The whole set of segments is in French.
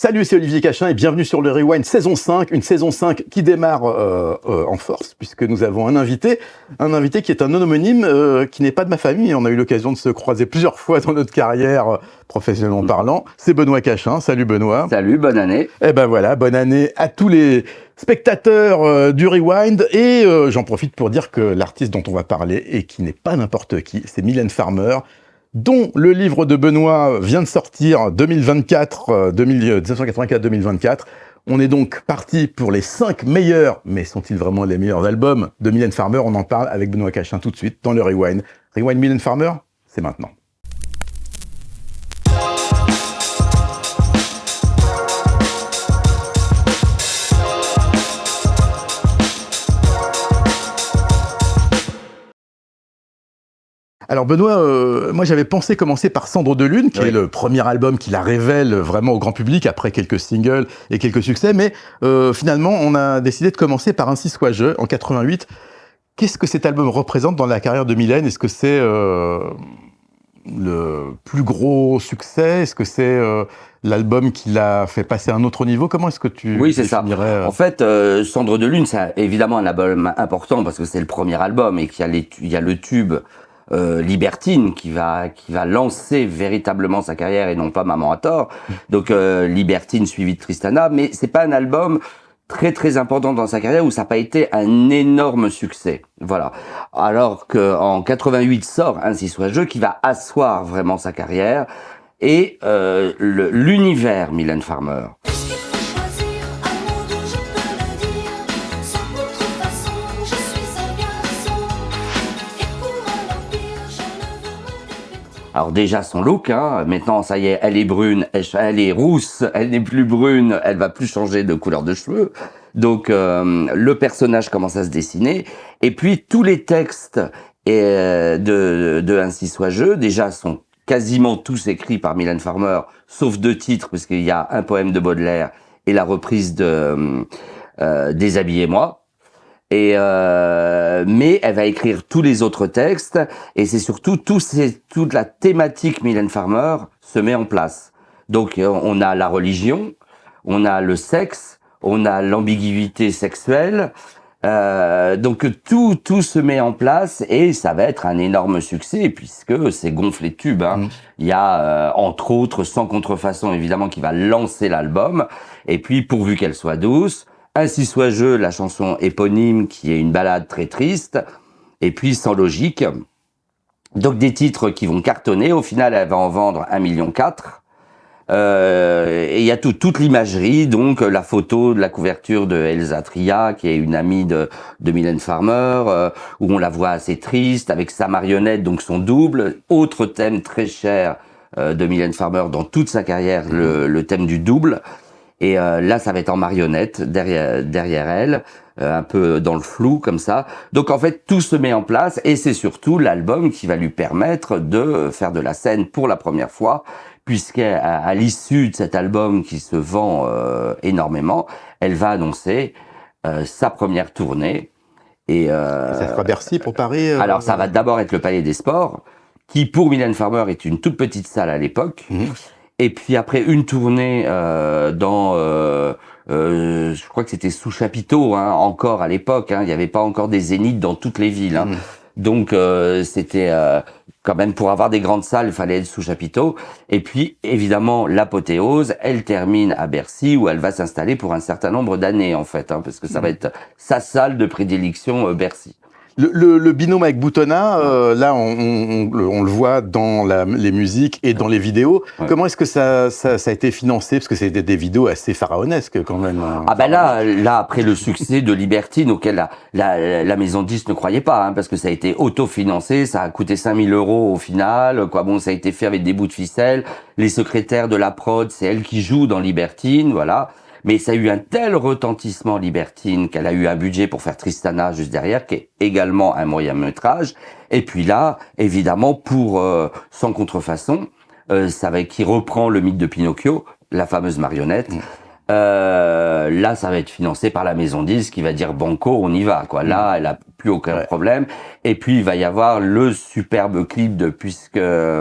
Salut, c'est Olivier Cachin et bienvenue sur le Rewind saison 5, une saison 5 qui démarre en force puisque nous avons un invité qui est un non-homonyme qui n'est pas de ma famille. On a eu l'occasion de se croiser plusieurs fois dans notre carrière professionnellement parlant. C'est Benoît Cachin. Salut Benoît. Salut, bonne année. Eh ben voilà, bonne année à tous les spectateurs du Rewind et j'en profite pour dire que l'artiste dont on va parler et qui n'est pas n'importe qui, c'est Mylène Farmer, dont le livre de Benoît vient de sortir 1984-2024. On est donc parti pour les 5 meilleurs, mais sont-ils vraiment les meilleurs albums de Mylène Farmer? On en parle avec Benoît Cachin tout de suite dans le Rewind. Rewind Mylène Farmer, c'est maintenant. Alors Benoît, moi j'avais pensé commencer par Cendre de Lune, qui est le premier album qui la révèle vraiment au grand public, après quelques singles et quelques succès, mais finalement on a décidé de commencer par Ainsi soit je, en 88. Qu'est-ce que cet album représente dans la carrière de Mylène? Est-ce que c'est le plus gros succès? Est-ce que c'est l'album qui l'a fait passer à un autre niveau? Comment est-ce que tu Oui, c'est ça. En fait, Cendre de Lune, c'est évidemment un album important parce que c'est le premier album et qu'il y a le tube Libertine qui va lancer véritablement sa carrière et non pas Maman a tort. Donc Libertine suivi de Tristana, mais c'est pas un album très très important dans sa carrière où ça n'a pas été un énorme succès. Voilà. Alors que en 88 sort Ainsi soit je qui va asseoir vraiment sa carrière et l'univers Mylène Farmer. Alors déjà son look, hein, maintenant ça y est, elle est brune, elle est rousse, elle n'est plus brune, elle va plus changer de couleur de cheveux. Donc le personnage commence à se dessiner. Et puis tous les textes de Ainsi soit je, déjà sont quasiment tous écrits par Mylène Farmer, sauf 2 titres, parce qu'il y a un poème de Baudelaire et la reprise de Déshabillez-moi. Et mais elle va écrire tous les autres textes et c'est surtout toute la thématique Mylène Farmer se met en place. Donc on a la religion, on a le sexe, on a l'ambiguïté sexuelle. Donc tout se met en place et ça va être un énorme succès puisque c'est gonflé de tubes. Hein. Il y a entre autres Sans contrefaçon évidemment qui va lancer l'album et puis Pourvu qu'elle soit douce. Ainsi soit je, la chanson éponyme qui est une ballade très triste, et puis Sans logique. Donc des titres qui vont cartonner. Au final, elle va en vendre 1,4 million. Et il y a toute l'imagerie, donc la photo de la couverture de Elsa Tria, qui est une amie de Mylène Farmer, où on la voit assez triste avec sa marionnette, donc son double. Autre thème très cher de Mylène Farmer dans toute sa carrière, le thème du double. Et là, ça va être en marionnette derrière elle, un peu dans le flou comme ça. Donc en fait, tout se met en place et c'est surtout l'album qui va lui permettre de faire de la scène pour la première fois, puisqu'à l'issue de cet album qui se vend énormément, elle va annoncer sa première tournée. Et ça sera Bercy pour Paris Alors ça va d'abord être le Palais des Sports, qui pour Mylène Farmer est une toute petite salle à l'époque. Et puis après une tournée je crois que c'était sous chapiteau, hein, encore à l'époque. Hein, il n'y avait pas encore des zéniths dans toutes les villes. Hein. Donc c'était quand même pour avoir des grandes salles, il fallait être sous chapiteau. Et puis évidemment l'apothéose, elle termine à Bercy où elle va s'installer pour un certain nombre d'années en fait, hein, parce que ça va être sa salle de prédilection Bercy. Le binôme avec Boutonna, là, on le voit dans les musiques et dans les vidéos. Ouais. Comment est-ce que ça a été financé? Parce que c'est des vidéos assez pharaonesques, quand même. Ah ben là, après le succès de Libertine, auquel la maison de disques ne croyait pas, hein, parce que ça a été autofinancé, ça a coûté 5 000 € au final, quoi. Bon, ça a été fait avec des bouts de ficelle. Les secrétaires de la prod, c'est elle qui joue dans Libertine, voilà. Mais ça a eu un tel retentissement Libertine qu'elle a eu un budget pour faire Tristana juste derrière, qui est également un moyen-métrage. Et puis là, évidemment, pour Sans contrefaçon, qui reprend le mythe de Pinocchio, la fameuse marionnette. Là, ça va être financé par la maison disque qui va dire banco, on y va, quoi. Là, elle a plus aucun problème. Et puis, il va y avoir le superbe clip de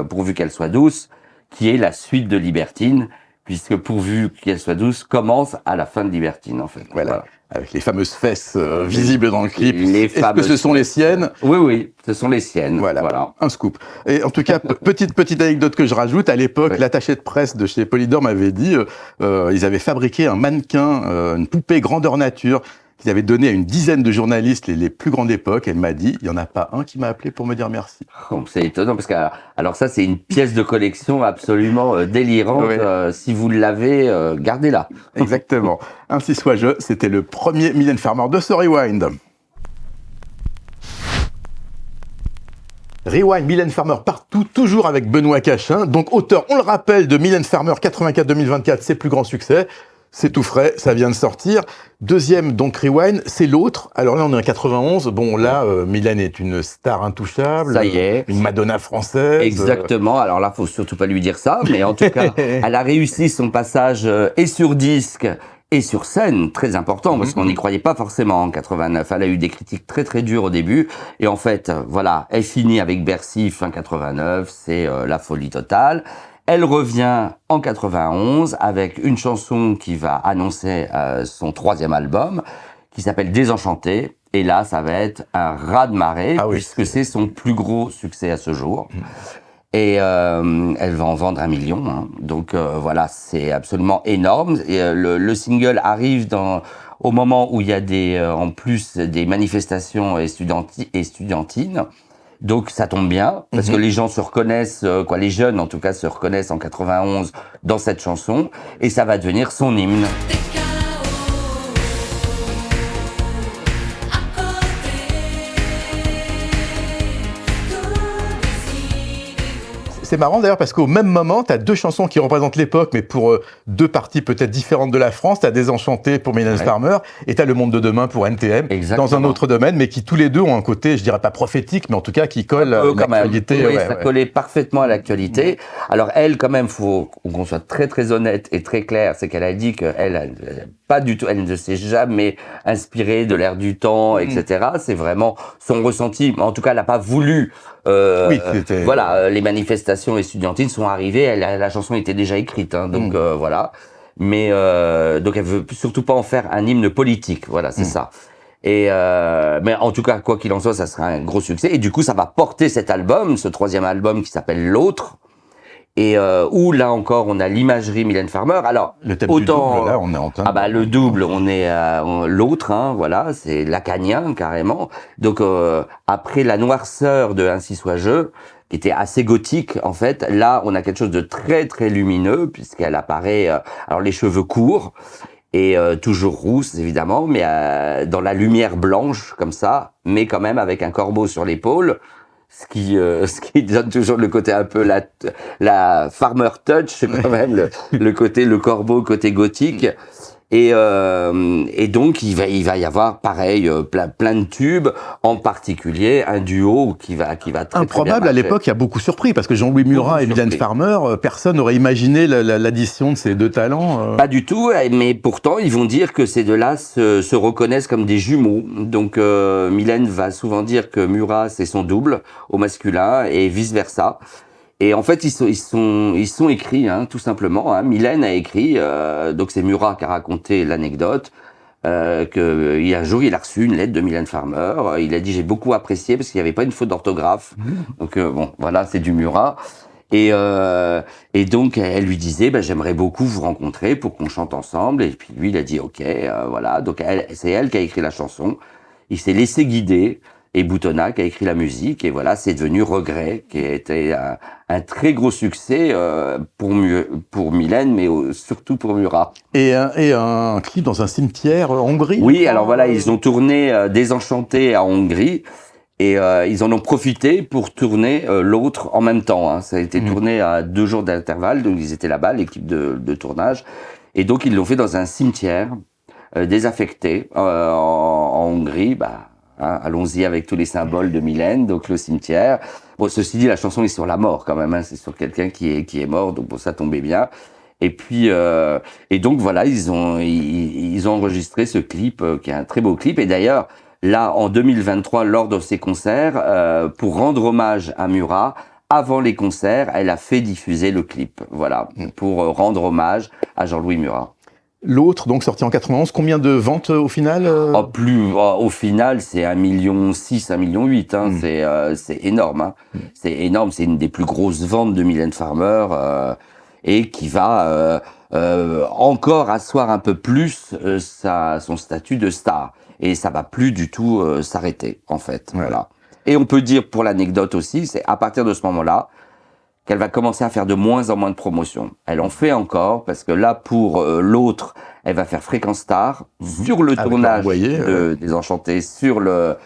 Pourvu qu'elle soit douce, qui est la suite de Libertine, puisque pourvu qu'elle soit douce, commence à la fin de Libertine, en fait. Voilà. Avec les fameuses fesses visibles dans le clip. Est-ce que ce sont les siennes? Oui, ce sont les siennes. Voilà. Un scoop. Et en tout cas, petite anecdote que je rajoute, à l'époque, l'attaché de presse de chez Polydor m'avait dit, ils avaient fabriqué un mannequin, une poupée grandeur nature, qu'ils avaient donné à une dizaine de journalistes les plus grandes époques. Elle m'a dit, il n'y en a pas un qui m'a appelé pour me dire merci. Oh, c'est étonnant, parce que alors ça, c'est une pièce de collection absolument délirante. Si vous l'avez, gardez-la. Exactement. Ainsi soit-je, c'était le premier Mylène Farmer de ce Rewind. Rewind, Mylène Farmer partout, toujours avec Benoît Cachin. Donc auteur, on le rappelle, de Mylène Farmer 84-2024, ses plus grands succès. C'est tout frais, ça vient de sortir. Deuxième, donc Rewind, c'est l'autre. Alors là, on est en 91. Bon, là, Mylène est une star intouchable. Ça y est. Une Madonna française. Exactement. Alors là, faut surtout pas lui dire ça. Mais en tout cas, elle a réussi son passage et sur disque et sur scène, très important, parce qu'on n'y croyait pas forcément en 89. Elle a eu des critiques très très dures au début. Et en fait, voilà, elle finit avec Bercy fin 89. C'est la folie totale. Elle revient en 91 avec une chanson qui va annoncer son troisième album, qui s'appelle Désenchanté. Et là, ça va être un raz-de-marée, puisque c'est son plus gros succès à ce jour. Et elle va en vendre 1 million. Hein. Donc voilà, c'est absolument énorme. Et, le single arrive au moment où il y a en plus des manifestations estudiantines. Donc ça tombe bien, parce que les gens se reconnaissent, les jeunes en tout cas se reconnaissent en 91 dans cette chanson, et ça va devenir son hymne. C'est marrant d'ailleurs parce qu'au même moment, tu as deux chansons qui représentent l'époque, mais pour deux parties peut-être différentes de la France. Tu as Désenchanté pour Mylène Farmer et tu as Le Monde de demain pour NTM, dans un autre domaine, mais qui tous les deux ont un côté, je dirais pas prophétique, mais en tout cas qui colle à l'actualité. Oui, ça collait parfaitement à l'actualité. Alors elle, quand même, faut qu'on soit très très honnête et très clair, c'est qu'elle a dit qu'elle pas du tout, elle ne s'est jamais inspirée de l'air du temps, etc. C'est vraiment son ressenti. En tout cas, elle n'a pas voulu. Les manifestations estudiantines sont arrivées, la chanson était déjà écrite, hein, donc voilà. Mais donc elle veut surtout pas en faire un hymne politique, voilà, c'est ça. Et mais en tout cas, quoi qu'il en soit, ça sera un gros succès. Et du coup, ça va porter cet album, ce troisième album qui s'appelle L'Autre. Et où là encore on a l'imagerie Mylène Farmer. Alors le thème du double, là on est en train le double, on est l'autre, hein, voilà, c'est lacanien carrément. Donc après la noirceur de Ainsi soit-je, qui était assez gothique en fait, là on a quelque chose de très très lumineux puisqu'elle apparaît, alors les cheveux courts et toujours rousse évidemment, mais dans la lumière blanche comme ça, mais quand même avec un corbeau sur l'épaule. Ce qui donne toujours le côté un peu la farmer touch quand même, le corbeau, côté gothique. Et donc il va y avoir pareil plein de tubes, en particulier un duo qui va très improbable très à l'époque. Il y a beaucoup surpris parce que Jean-Louis Murat et Mylène Farmer, personne n'aurait imaginé l'addition de ces deux talents. Pas du tout, mais pourtant ils vont dire que ces deux-là se reconnaissent comme des jumeaux. Donc Mylène va souvent dire que Murat c'est son double au masculin et vice versa. Et en fait, ils sont écrits, hein, tout simplement. Hein. Mylène a écrit, donc c'est Murat qui a raconté l'anecdote, que un jour il a reçu une lettre de Mylène Farmer. Il a dit j'ai beaucoup apprécié parce qu'il n'y avait pas une faute d'orthographe. Donc bon, voilà, c'est du Murat. Et donc elle lui disait j'aimerais beaucoup vous rencontrer pour qu'on chante ensemble. Et puis lui il a dit ok, voilà. Donc c'est elle qui a écrit la chanson. Il s'est laissé guider. Et Boutonnat qui a écrit la musique, et voilà, c'est devenu Regret, qui a été un très gros succès pour Mylène, mais surtout pour Murat. Et un clip dans un cimetière en Hongrie. Oui, alors voilà, ils ont tourné Désenchanté à Hongrie, et ils en ont profité pour tourner l'autre en même temps. Hein. Ça a été tourné à 2 jours d'intervalle, donc ils étaient là-bas, l'équipe de tournage, et donc ils l'ont fait dans un cimetière désaffecté en Hongrie. Hein, allons-y avec tous les symboles de Mylène, donc le cimetière. Bon, ceci dit, la chanson est sur la mort quand même, hein, c'est sur quelqu'un qui est mort, donc bon, ça tombait bien. Et puis, et donc voilà, ils ont enregistré ce clip, qui est un très beau clip. Et d'ailleurs, là, en 2023, lors de ces concerts, pour rendre hommage à Murat, avant les concerts, elle a fait diffuser le clip, voilà, pour rendre hommage à Jean-Louis Murat. L'autre, donc sorti en 91, combien de ventes au final Au final, c'est 1,6 million, 1,8 million, hein. C'est énorme, hein. C'est énorme, c'est une des plus grosses ventes de Mylène Farmer, et qui va encore asseoir un peu plus son statut de star. Et ça va plus du tout s'arrêter, en fait. Ouais. Voilà. Et on peut dire, pour l'anecdote aussi, c'est à partir de ce moment-là, qu'elle va commencer à faire de moins en moins de promotions. Elle en fait encore, parce que là, pour l'autre, elle va faire Fréquence Star, sur le tournage des Enchantés, sur le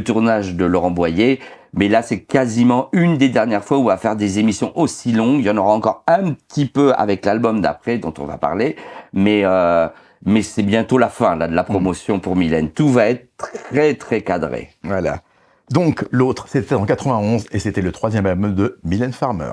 tournage de Laurent Boyer. Mais là, c'est quasiment une des dernières fois où elle va faire des émissions aussi longues. Il y en aura encore un petit peu avec l'album d'après, dont on va parler. Mais c'est bientôt la fin là, de la promotion pour Mylène. Tout va être très, très cadré. Voilà. Donc, l'autre, c'était en 91, et c'était le 3e album de Mylène Farmer.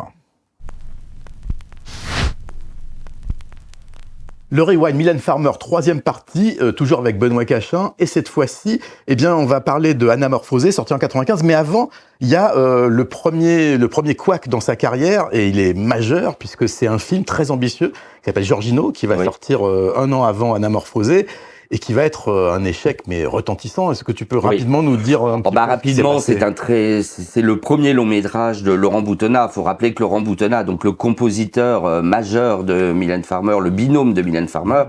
Le Rewind, Mylène Farmer, 3e partie, toujours avec Benoît Cachin. Et cette fois-ci, eh bien, on va parler de Anamorphosé, sorti en 95. Mais avant, il y a le premier couac dans sa carrière, et il est majeur, puisque c'est un film très ambitieux, qui s'appelle Giorgino, qui va sortir 1 an avant Anamorphosé, et qui va être un échec, mais retentissant. Est-ce que tu peux rapidement nous dire un petit peu rapidement, c'est le premier long métrage de Laurent Boutonnat. Faut rappeler que Laurent Boutonnat, donc le compositeur majeur de Mylène Farmer, le binôme de Mylène Farmer,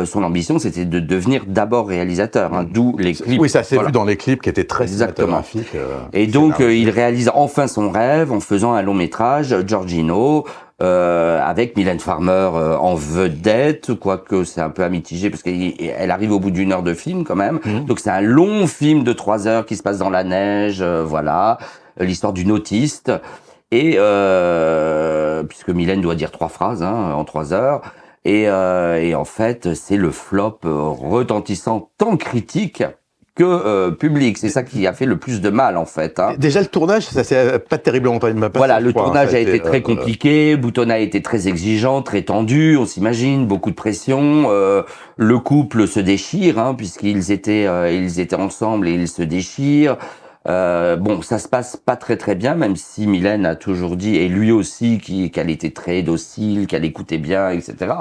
son ambition, c'était de devenir d'abord réalisateur, hein, d'où les clips. Oui, ça s'est vu dans les clips qui étaient très cinématographiques. Et donc, il réalise enfin son rêve en faisant un long métrage, Giorgino, avec Mylène Farmer en vedette, quoique c'est un peu à mitiger parce qu'elle arrive au bout d'1 heure de film quand même. Donc c'est un long film de 3 heures qui se passe dans la neige, voilà, l'histoire d'une autiste. Et puisque Mylène doit dire 3 phrases en 3 heures. Et en fait, c'est le flop retentissant tant critique que public. C'est ça qui a fait le plus de mal, en fait. Hein. Déjà, le tournage, ça s'est pas terriblement passé. Voilà, le tournage a été très compliqué. Boutonnat a été très exigeant, très tendu, on s'imagine, beaucoup de pression. Le couple se déchire, hein, puisqu'ils étaient ensemble et ils se déchirent. Bon, ça se passe pas très très bien, même si Mylène a toujours dit, et lui aussi, qu'elle était très docile, qu'elle écoutait bien, etc.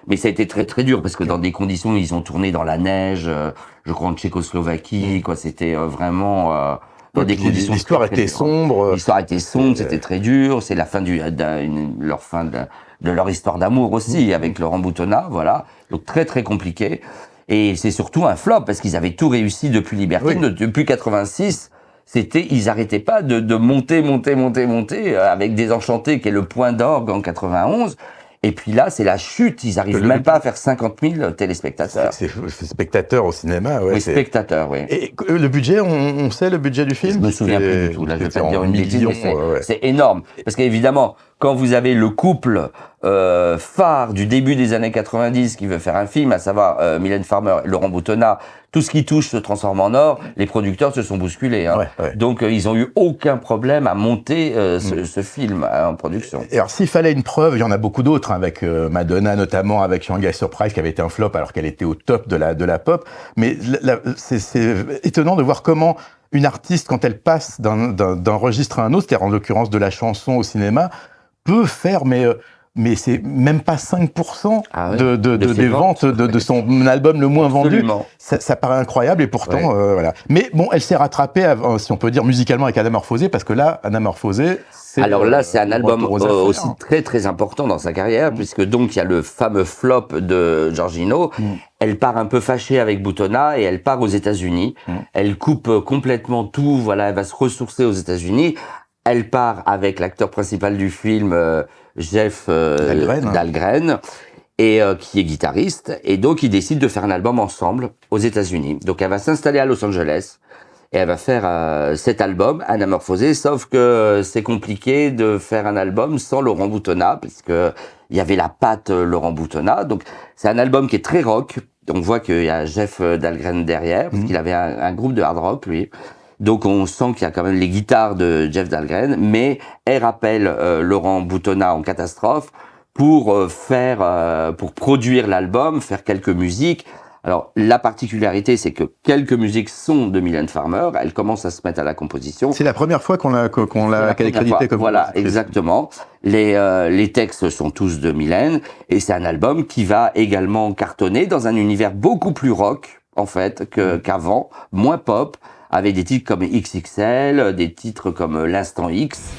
Mais ça a été très très dur parce que dans des conditions, ils ont tourné dans la neige, je crois en Tchécoslovaquie, quoi. C'était vraiment dans des conditions. L'histoire était sombre. L'histoire était sombre, c'était très dur. C'est la fin de leur histoire d'amour aussi avec Laurent Boutonnat, voilà. Donc très très compliqué. Et c'est surtout un flop parce qu'ils avaient tout réussi depuis Liberté, depuis 86. Ils arrêtaient pas de monter avec Désenchanté qui est le point d'orgue en 91. Et puis là, c'est la chute. Ils arrivent même pas à faire 50 000 téléspectateurs. C'est spectateurs au cinéma, ouais. Oui, spectateurs, oui. Et le budget, on sait le budget du film? Je me souviens plus du tout. Là, je vais pas te dire une bêtise, mais c'est énorme. Parce qu'évidemment, quand vous avez le couple phare du début des années 90 qui veut faire un film, à savoir Mylène Farmer et Laurent Boutonnat, tout ce qui touche se transforme en or, les producteurs se sont bousculés. Hein. Donc, ils ont eu aucun problème à monter ce film en production. Et alors, s'il fallait une preuve, il y en a beaucoup d'autres, avec Madonna notamment, avec Shanghai Surprise, qui avait été un flop alors qu'elle était au top de la pop. Mais c'est étonnant de voir comment une artiste, quand elle passe d'un registre à un autre, c'est-à-dire en l'occurrence de la chanson au cinéma, peut faire, mais c'est même pas 5% des ventes de son album le moins vendu. Ça paraît incroyable et pourtant, voilà. Mais bon, elle s'est rattrapée, si on peut dire, musicalement avec Anamorphosé, parce que là, Anamorphosé, c'est... Alors là, c'est un album aussi très très important dans sa carrière, puisque donc il y a le fameux flop de Giorgino. Elle part un peu fâchée avec Boutonnat et elle part aux États-Unis. Elle coupe complètement tout, voilà, elle va se ressourcer aux États-Unis. Elle part avec l'acteur principal du film, Jeff Dahlgren, et qui est guitariste. Et donc, ils décident de faire un album ensemble aux États-Unis. Donc, elle va s'installer à Los Angeles et elle va faire cet album, Anamorphosé. Sauf que c'est compliqué de faire un album sans Laurent Boutonnat, puisque il y avait la patte Laurent Boutonnat. Donc, c'est un album qui est très rock. On voit qu'il y a Jeff Dahlgren derrière, parce qu'il avait un groupe de hard rock, lui. Donc on sent qu'il y a quand même les guitares de Jeff Dahlgren, mais elle rappelle Laurent Boutonnat en catastrophe pour produire l'album, faire quelques musiques, Alors, la particularité, c'est que quelques musiques sont de Mylène Farmer. Elle commence à se mettre à la composition. C'est la première fois qu'elle est créditée comme Voilà, compositrice. exactement. Les textes sont tous de Mylène, et c'est un album qui va également cartonner dans un univers beaucoup plus rock, en fait, qu'avant, moins pop, avec des titres comme XXL, des titres comme L'Instant X.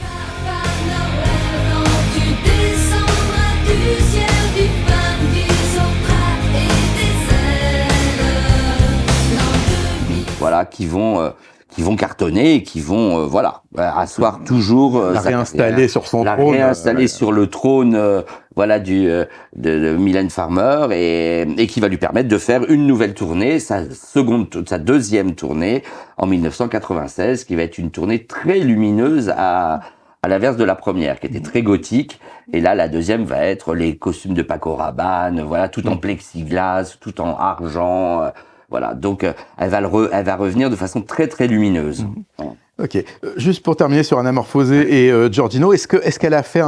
Voilà, qui vont cartonner et qui vont asseoir toujours la réinstaller sur son trône, réinstaller sur le trône de Mylène Farmer et qui va lui permettre de faire une nouvelle tournée, sa deuxième tournée en 1996, qui va être une tournée très lumineuse à l'inverse de la première, qui était très gothique. Et là, la deuxième va être les costumes de Paco Rabanne, voilà, tout en plexiglas, tout en argent. Voilà, donc elle va revenir de façon très très lumineuse. Ok. Juste pour terminer sur Anamorphosé et Giorgino, est-ce qu'elle a fait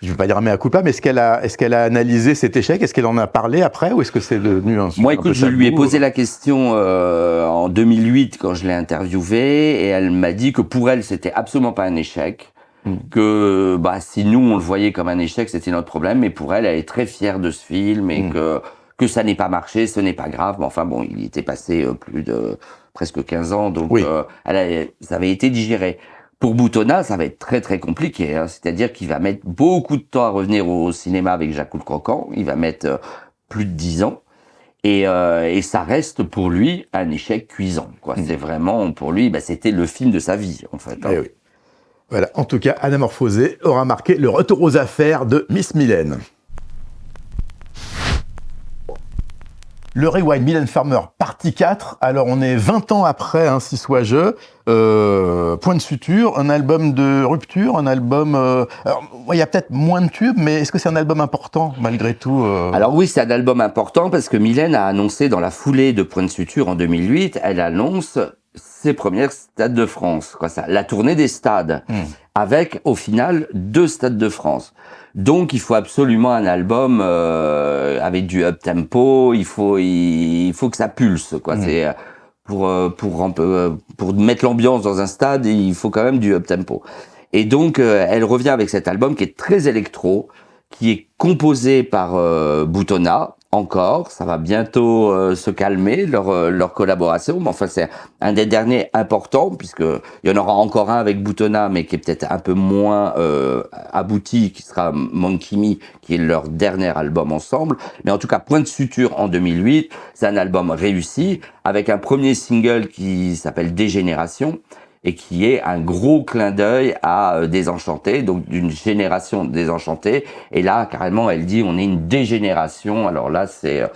je ne veux pas dire mea culpa, mais est-ce qu'elle a analysé cet échec? Est-ce qu'elle en a parlé après, ou est-ce que c'est devenu un sujet? Moi, écoute, je lui ai posé la question en 2008 quand je l'ai interviewée, et elle m'a dit que pour elle, c'était absolument pas un échec. Que si nous on le voyait comme un échec, c'était notre problème, mais pour elle, elle est très fière de ce film et que ça n'ait pas marché, ce n'est pas grave. Mais enfin bon, il était passé plus de presque 15 ans, donc ça avait été digéré. Pour Boutonna, ça va être très très compliqué, hein. C'est-à-dire qu'il va mettre beaucoup de temps à revenir au cinéma avec Jacques le Croquant. Il va mettre plus de 10 ans. Et ça reste pour lui un échec cuisant, quoi. C'est vraiment, pour lui, c'était le film de sa vie, en fait. Hein. Oui. Voilà, en tout cas, Anamorphosé aura marqué le retour aux affaires de Miss Mylène. Le Rewind Mylène Farmer, partie 4. Alors, on est 20 ans après, Si soit je. Point de suture, un album de rupture, un album... alors, il y a peut-être moins de tubes, mais est-ce que c'est un album important, malgré tout Alors oui, c'est un album important, parce que Mylène a annoncé, dans la foulée de Point de suture en 2008, elle annonce ses premières stades de France, quoi, ça, la tournée des stades, avec, au final, 2 stades de France. Donc, il faut absolument un album avec du up-tempo, il faut que ça pulse, quoi. C'est pour mettre l'ambiance dans un stade, il faut quand même du up-tempo. Et donc, elle revient avec cet album qui est très électro, qui est composé par Boutonna, encore. Ça va bientôt se calmer, leur collaboration. Mais enfin, c'est un des derniers importants, puisque il y en aura encore un avec Boutonna, mais qui est peut-être un peu moins abouti, qui sera Monkey Me, qui est leur dernier album ensemble. Mais en tout cas, Point de suture en 2008, c'est un album réussi, avec un premier single qui s'appelle Dégénération, et qui est un gros clin d'œil à Désenchanté, donc d'une génération désenchantée. Et là, carrément, elle dit, on est une dégénération. Alors là, c'est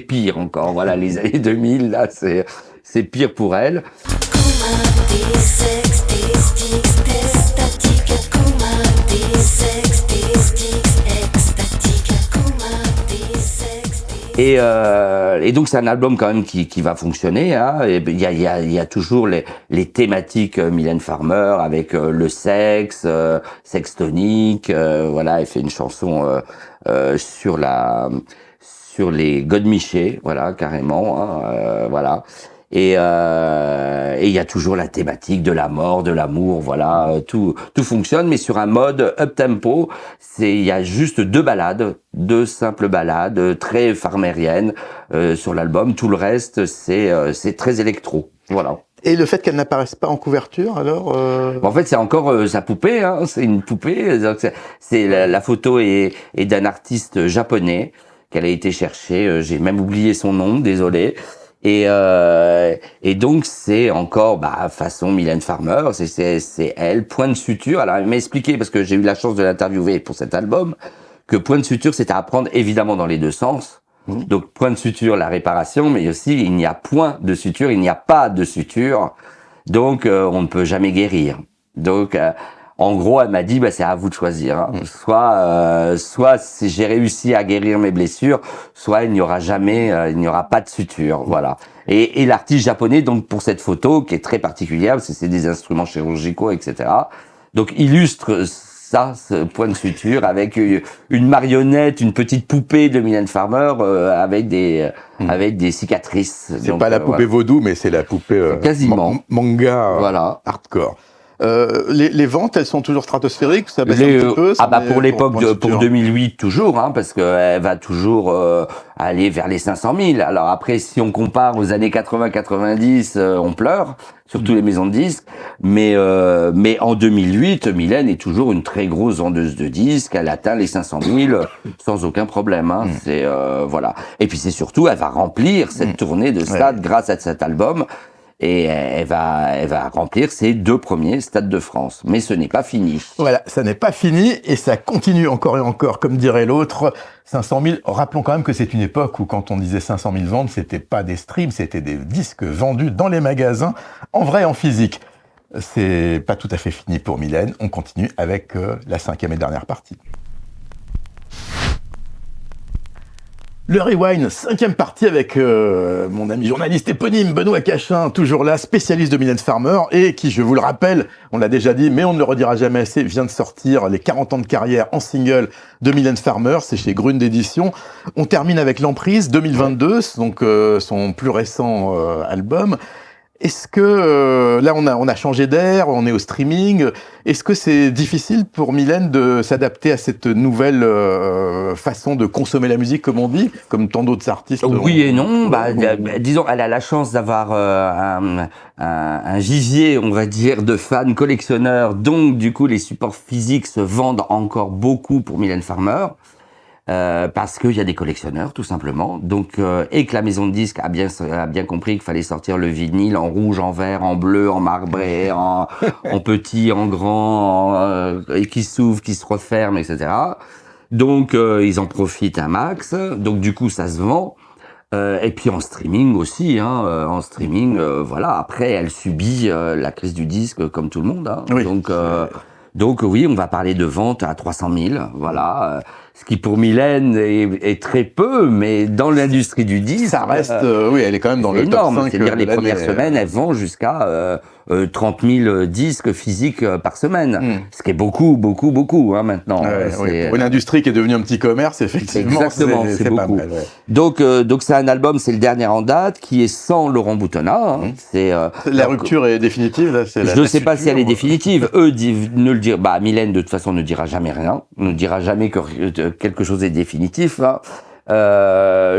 pire encore. Voilà, les années 2000, là, c'est pire pour elle. Et donc c'est un album quand même qui va fonctionner, hein. Il y a toujours les thématiques Mylène Farmer avec le sexe, sexe tonique, voilà, elle fait une chanson sur les godemichés, voilà, carrément, hein, voilà. Et il y a toujours la thématique de la mort, de l'amour, voilà, tout fonctionne, mais sur un mode up-tempo. Il y a juste 2 simples ballades, très farmériennes, sur l'album. Tout le reste, c'est très électro, voilà. Et le fait qu'elle n'apparaisse pas en couverture, alors En fait, c'est encore sa poupée, hein, c'est une poupée. La photo est d'un artiste japonais qu'elle a été chercher. J'ai même oublié son nom, désolé. Et donc c'est encore façon Mylène Farmer, c'est elle, Point de suture. Alors elle m'a expliqué, parce que j'ai eu la chance de l'interviewer pour cet album, que Point de suture c'était à prendre évidemment dans les 2 sens. Donc point de suture, la réparation, mais aussi il n'y a point de suture, il n'y a pas de suture, donc on ne peut jamais guérir. Donc en gros, elle m'a dit, c'est à vous de choisir, hein. Soit si j'ai réussi à guérir mes blessures, soit il n'y aura pas de suture, voilà. Et l'artiste japonais, donc, pour cette photo, qui est très particulière, parce que c'est des instruments chirurgicaux, etc. Donc, illustre ça, ce point de suture, avec une marionnette, une petite poupée de Mylène Farmer avec des cicatrices. C'est pas la poupée vaudou, mais c'est la poupée quasiment manga hardcore. Les ventes, elles sont toujours stratosphériques, ça baisse un petit peu. Pour l'époque, pour 2008 toujours, hein, parce qu'elle va toujours aller vers les 500 000. Alors après, si on compare aux années 80-90, on pleure, surtout les maisons de disques. Mais en 2008, Mylène est toujours une très grosse vendeuse de disques. Elle atteint les 500 000 sans aucun problème. Hein. C'est voilà. Et puis c'est surtout, elle va remplir cette tournée de stade grâce à cet album. Et elle va remplir ses 2 premiers stades de France. Mais ce n'est pas fini. Voilà, ça n'est pas fini et ça continue encore et encore, comme dirait l'autre. 500 000, rappelons quand même que c'est une époque où quand on disait 500 000 ventes, c'était pas des streams, c'était des disques vendus dans les magasins, en vrai, en physique. C'est pas tout à fait fini pour Mylène. On continue avec la 5e et dernière partie. Le Rewind, 5e partie avec mon ami journaliste éponyme Benoît Cachin, toujours là, spécialiste de Mylène Farmer, et qui, je vous le rappelle, on l'a déjà dit, mais on ne le redira jamais assez, vient de sortir les 40 ans de carrière en single de Mylène Farmer, c'est chez Grune d'édition. On termine avec L'Emprise 2022, donc son plus récent album. Est-ce que, là on a changé d'air, on est au streaming, est-ce que c'est difficile pour Mylène de s'adapter à cette nouvelle façon de consommer la musique, comme on dit, comme tant d'autres artistes? Oui et non, disons, elle a la chance d'avoir un vivier, on va dire, de fans collectionneurs, donc du coup les supports physiques se vendent encore beaucoup pour Mylène Farmer. Parce qu'il y a des collectionneurs, tout simplement. Donc, et que la maison de disques a bien compris qu'il fallait sortir le vinyle en rouge, en vert, en bleu, en marbré, en petit, en grand, et qui s'ouvre, qui se referme, etc. Donc, ils en profitent un max. Donc, du coup, ça se vend. Et puis en streaming aussi, hein. En streaming, voilà. Après, elle subit la crise du disque comme tout le monde. Hein. Oui. Donc oui, on va parler de ventes à 300 000, voilà. Ce qui pour Mylène est très peu, mais dans l'industrie du disque, ça reste, oui, elle est quand même dans le énorme. top 5. C'est-à-dire les premières semaines, elle vend jusqu'à 30 000 disques physiques par semaine, ce qui est beaucoup, hein, maintenant. Oui. Pour une industrie qui est devenue un petit commerce, effectivement, exactement, c'est beaucoup. Pas mal, ouais. Donc c'est un album, c'est le dernier en date, qui est sans Laurent Boutonnat. Hein. La rupture est définitive, là. Je ne sais pas si elle est définitive. Eux ne le dirent. Mylène de toute façon ne dira jamais rien, ne dira jamais que quelque chose est définitif. Hein.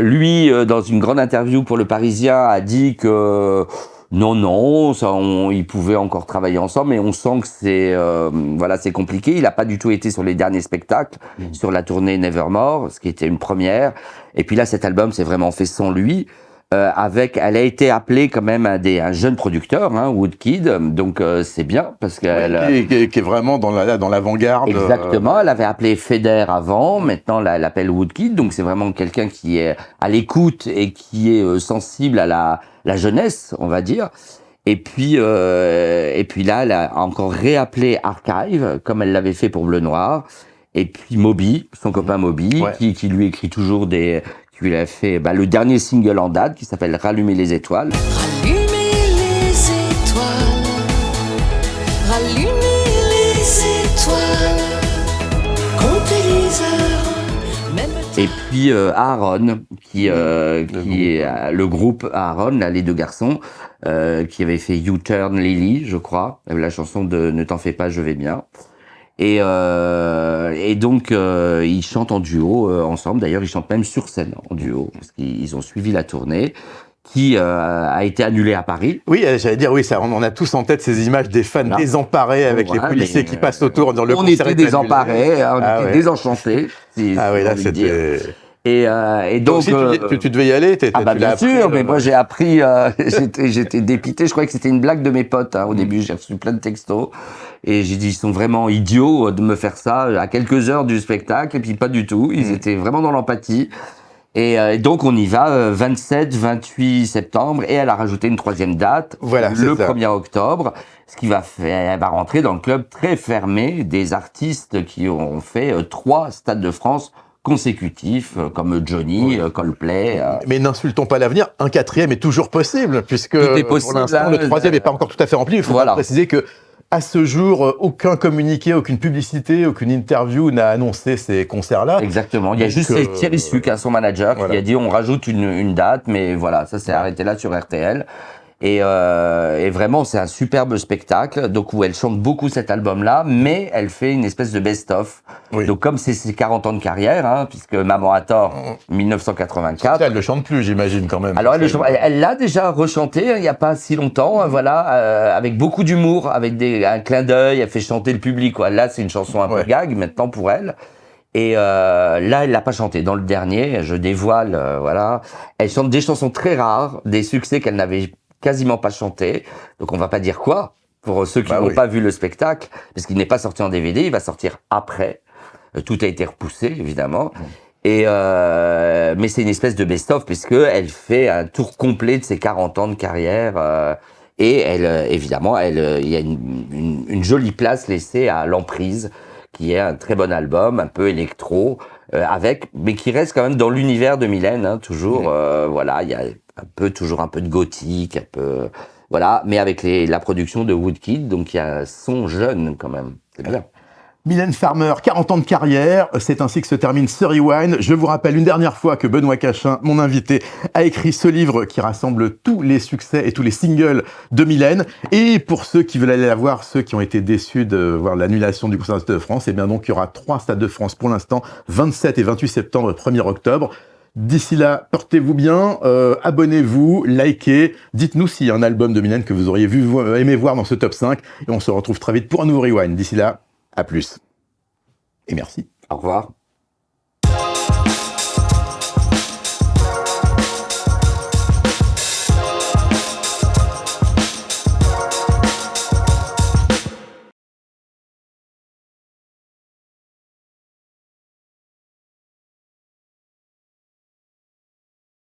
Lui, dans une grande interview pour Le Parisien, a dit que ils pouvaient encore travailler ensemble, mais on sent que c'est compliqué. Il n'a pas du tout été sur les derniers spectacles, sur la tournée Nevermore, ce qui était une première. Et puis là, cet album s'est vraiment fait sans lui. Elle a été appelée quand même un jeune producteur, hein, Woodkid, donc c'est bien parce qu'elle qui est vraiment dans l'avant-garde. Exactement, elle avait appelé Feder avant, maintenant elle appelle Woodkid, donc c'est vraiment quelqu'un qui est à l'écoute et qui est sensible à la jeunesse, on va dire. Et puis là, elle a encore réappelé Archive, comme elle l'avait fait pour Bleu Noir. Et puis Moby, son copain Moby, qui lui écrit toujours qui lui a fait le dernier single en date qui s'appelle Rallumer les étoiles. Rallumer les étoiles, rallumer les étoiles, compter les heures, même et puis Aaron, qui est le groupe Aaron, là, les 2 garçons, qui avait fait U-Turn Lily, je crois, la chanson de Ne t'en fais pas, je vais bien. Et donc ils chantent en duo ensemble. D'ailleurs, ils chantent même sur scène en duo parce qu'ils ont suivi la tournée qui a été annulée à Paris. Oui, j'allais dire oui, ça. On a tous en tête ces images des fans désemparés avec les policiers qui passent autour dans le concert. On était désemparés, on était désenchantés. Là c'était. Et donc tu devais y aller, bien sûr, mais moi j'ai appris, j'étais dépité. Je croyais que c'était une blague de mes potes. Hein. Au début, j'ai reçu plein de textos et j'ai dit ils sont vraiment idiots de me faire ça à quelques heures du spectacle. Et puis pas du tout. Ils étaient vraiment dans l'empathie. Et donc on y va 27, 28 septembre et elle a rajouté une 3e date, le 1er octobre, ce qui va faire, elle va rentrer dans le club très fermé des artistes qui ont fait 3 stades de France consécutifs, comme Johnny, Coldplay. Mais n'insultons pas l'avenir, un 4e est toujours possible, puisque tout est possible, pour l'instant, le 3e n'est pas encore tout à fait rempli. Il faut préciser que À ce jour, aucun communiqué, aucune publicité, aucune interview n'a annoncé ces concerts-là. Exactement. Il y a Donc, juste Thierry Suc, son manager, voilà. qui a dit on rajoute une date, mais voilà, ça s'est arrêté là sur RTL. Et vraiment, c'est un superbe spectacle. Donc, où elle chante beaucoup cet album-là, mais elle fait une espèce de best-of. Oui. Donc, comme c'est ses 40 ans de carrière, hein, puisque Maman a tort, 1984. Elle ne le chante plus, j'imagine, quand même. Alors, elle l'a déjà rechanté il n'y a pas si longtemps, voilà, avec beaucoup d'humour, avec un clin d'œil. Elle fait chanter le public, quoi. Là, c'est une chanson un peu gag, maintenant, pour elle. Et là, elle l'a pas chanté. Dans le dernier, je dévoile, voilà. Elle chante des chansons très rares, des succès qu'elle n'avait quasiment pas chanté. Donc on va pas dire quoi pour ceux qui n'ont pas vu le spectacle, parce qu'il n'est pas sorti en DVD, il va sortir après. Tout a été repoussé évidemment. Et mais c'est une espèce de best-of puisque elle fait un tour complet de ses 40 ans de carrière. Et elle, évidemment, il y a une jolie place laissée à L'Emprise, qui est un très bon album, un peu électro, mais qui reste quand même dans l'univers de Mylène, hein, toujours. Voilà, il y a toujours un peu de gothique, un peu, voilà, mais avec la production de Woodkid, donc il y a son jeune quand même. C'est bien. Mylène Farmer, 40 ans de carrière, c'est ainsi que se termine ce Rewind. Je vous rappelle une dernière fois que Benoît Cachin, mon invité, a écrit ce livre qui rassemble tous les succès et tous les singles de Mylène. Et pour ceux qui veulent aller la voir, ceux qui ont été déçus de voir l'annulation du concert Stade de France, eh bien donc il y aura 3 Stades de France pour l'instant, 27 et 28 septembre, 1er octobre. D'ici là, portez-vous bien, abonnez-vous, likez, dites-nous s'il y a un album de Mylène que vous auriez aimé voir dans ce top 5, et on se retrouve très vite pour un nouveau Rewind. D'ici là, à plus. Et merci. Au revoir.